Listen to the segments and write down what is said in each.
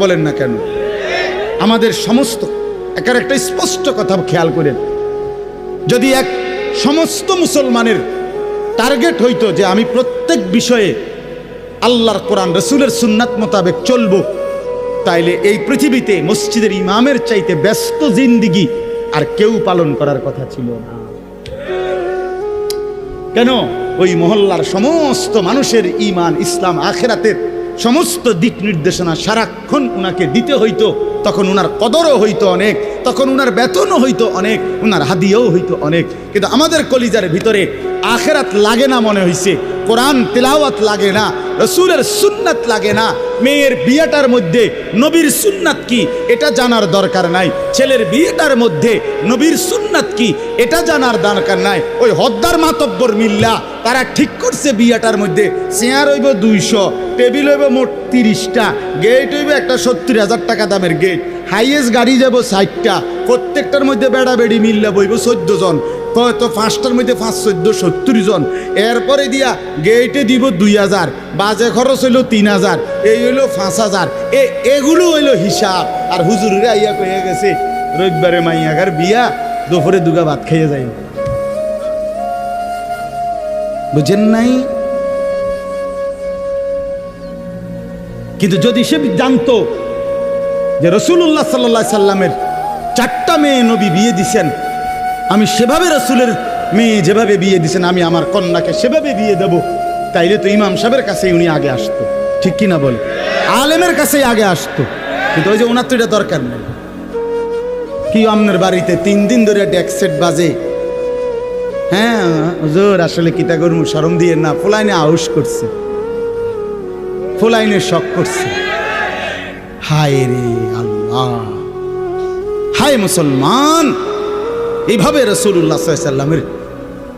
বলেন না কেন? আমাদের সমস্ত একটা স্পষ্ট কথা খেয়াল করেন, যদি এক সমস্ত মুসলমানের টার্গেট হইতো যে আমি প্রত্যেক বিষয়ে আল্লাহর কোরআন রসুলের সুন্নাত মোতাবেক চলবো, তাইলে এই পৃথিবীতে মসজিদের ইমামের চাইতে ব্যস্ত জিন্দিগি আর কেউ পালন করার কথা ছিল না। কেন? ওই মহল্লার সমস্ত মানুষের ঈমান, ইসলাম, আখিরাতের সমস্ত দিক নির্দেশনা সারাক্ষণ উনাকে দিতে হইতো। তখন উনার কদরও হইতো অনেক, তখন উনার বেতনও হইতো অনেক, উনার হাদিয়াও হইতো অনেক। কিন্তু আমাদের কলিজার ভিতরে আখিরাত লাগে না মনে হইছে, কোরআন তেলাওয়াত লাগে না, রসুলের সুন্নাত লাগে না। মেয়ের বিয়েটার মধ্যে নবীর সুন্নাত কি এটা জানার দরকার নাই, ছেলের বিয়েটার মধ্যে নবীর সুন্নাত কি এটা জানার দরকার নাই। ওই হদ্দার মাতব্বর মিল্লা তারা ঠিক করছে বিয়েটার মধ্যে চেয়ার হইব 200, টেবিল হইব মোট 30টা, গেট হইব একটা 70,000 টাকা দামের গেট, হাইয়েস্ট গাড়ি যাব 60টা, প্রত্যেকটার মধ্যে বেড়া বেড়ি মিল্লা বইব 14 জন, তো 5টার মধ্যে 5, 14, 70 জন। এরপরে দিয়া গেটে দিব 2000, বাজে খরচ হইল 3000, এই হইল 5000। এগুলো হইল হিসাব। আর হুজুরেরা আইয়া কয়ে গেছে রবিবারে মাইয়াগার বিয়া, দুপুরে দুগা ভাত খাইয়ে যাই। বুঝেন নাই? কিন্তু যদি সে জানতো যে রাসূলুল্লাহ সাল্লাল্লাহু আলাইহি সাল্লামের 4টা মেয়ে নবী বিয়ে দিছেন, আমি সেভাবে রসুলের মেয়ে যেভাবে বিয়ে দিছেন আমি আমার কন্যাকে সেভাবে বিয়ে দেব, তাইলে তো ইমাম সাহেবের কাছেই উনি আগে আসতো। ঠিক কিনা বল? আলেমের কাছেই আগে আসতো। কিন্তু ওই যে ওনার তো এটা দরকার নেই। কি আপনার বাড়িতে 3 দিন ধরে ডেক সেট বাজে? হ্যাঁ হুজুর, আসলে কিতা করবো, শরম দিয়ে না, ফুলাইনে আউশ করছে, ফুলাইনে শখ করছে। হায় রে আল্লাহ, হায় মুসলমান! এইভাবে রাসূলুল্লাহ সাল্লাল্লাহু আলাইহি সাল্লামের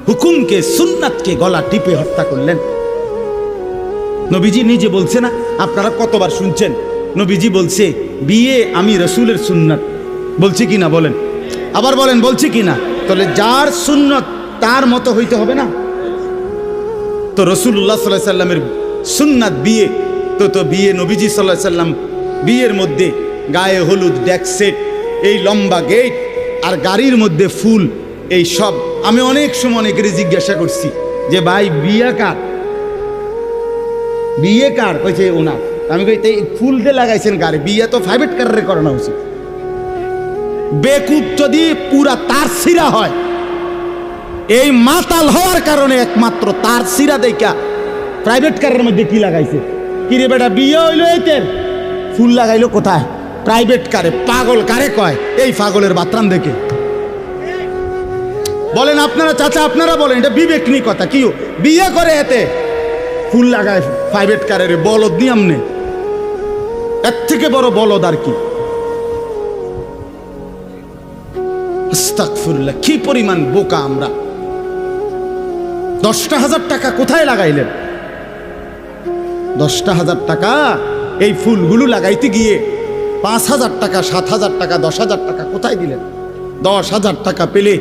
হুকুমকে, সুন্নাতকে গলা টিপে হত্যা করলেন। নবীজি নিজে বলছে না, আপনারা কতবার শুনছেন, নবীজি বলছে বিয়ে আমি রাসূলের সুন্নাত। বলছি কি না বলেন? আবার বলেন বলছি কি না? তাহলে যার সুন্নাত তার মতো হইতে হবে না? তো রাসূলুল্লাহ সাল্লাল্লাহু আলাইহি সাল্লামের সুন্নাত বিয়ে, তো বিয়ে নবীজি সাল্লাল্লাহু আলাইহি সাল্লাম বিয়ের মধ্যে গায়ে হলুদ, ডেক সেট, এই লম্বা গেট আর গাড়ির মধ্যে ফুল, এই সব। আমি অনেক সময় অনেকের জিজ্ঞাসা করছি যে ভাই বিয়ে কার, বিয়ে কার? কইছে ওনার। আমি কই এই ফুল দিয়ে লাগাইছেন গাড়ি, বিয়ে তো প্রাইভেট কারে করানো উচিত। বেকুব যদি পুরা তার সিরা হয়, এই মাতাল হওয়ার কারণে একমাত্র তার সিরা দেখা প্রাইভেট কারের মধ্যে কি লাগাইছে। কিরে বেটা, বিয়ে হইলো এতের, ফুল লাগাইলো কোথায়? প্রাইভেট কারে। পাগল কারে কয়? এই পাগলের বাতরান দেখে। বলেন আপনারা, চাচা আপনারা বলেন, এটা বিবেক নি কথা? কি বিয়ে করে এতে ফুল লাগায় প্রাইভেট কারের? বলদ নি আমনে? এর থেকে বড় বলদ আর কি? আস্তাগফিরুল্লাহ, কি পরিমাণ বোকা আমরা! 10,000 টাকা কোথায় লাগাইলেন? 10,000 টাকা এই ফুলগুলো লাগাইতে গিয়ে 5,000 টাকা, 7,000 টাকা, 10,000 টাকা কোথায় দিলেন? 10,000 টাকা পেলে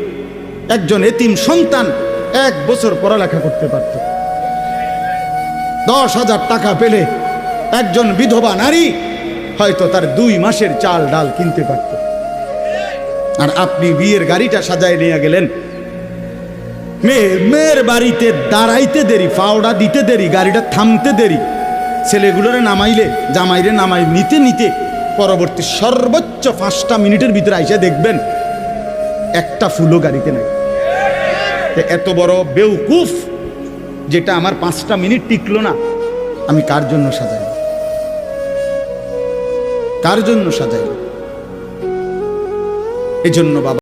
একজন এতিম সন্তান 1 বছর পড়ালেখা করতে পারত। 10,000 টাকা পেলে একজন বিধবা নারী হয়তো তার 2 মাসের চাল ডাল কিনতে পারত। আর আপনি বিয়ের গাড়িটা সাজায় নিয়ে গেলেন, মেয়ের বাড়িতে দাঁড়াইতে দেরি, ফাওড়া দিতে দেরি, গাড়িটা থামতে দেরি, ছেলেগুলোরে নামাইলে, জামাইরে নামাই নিতে নিতে পরবর্তী সর্বোচ্চ 5টা মিনিটের ভিতরে আইসা দেখবেন একটা ফুলও গাড়িতে নাই। এত বড় বেউকুফ যেটা আমার 5টা মিনিট টিকলো না, আমি কার জন্য সাজাই? কার জন্য সাজাই? এই জন্য বাবা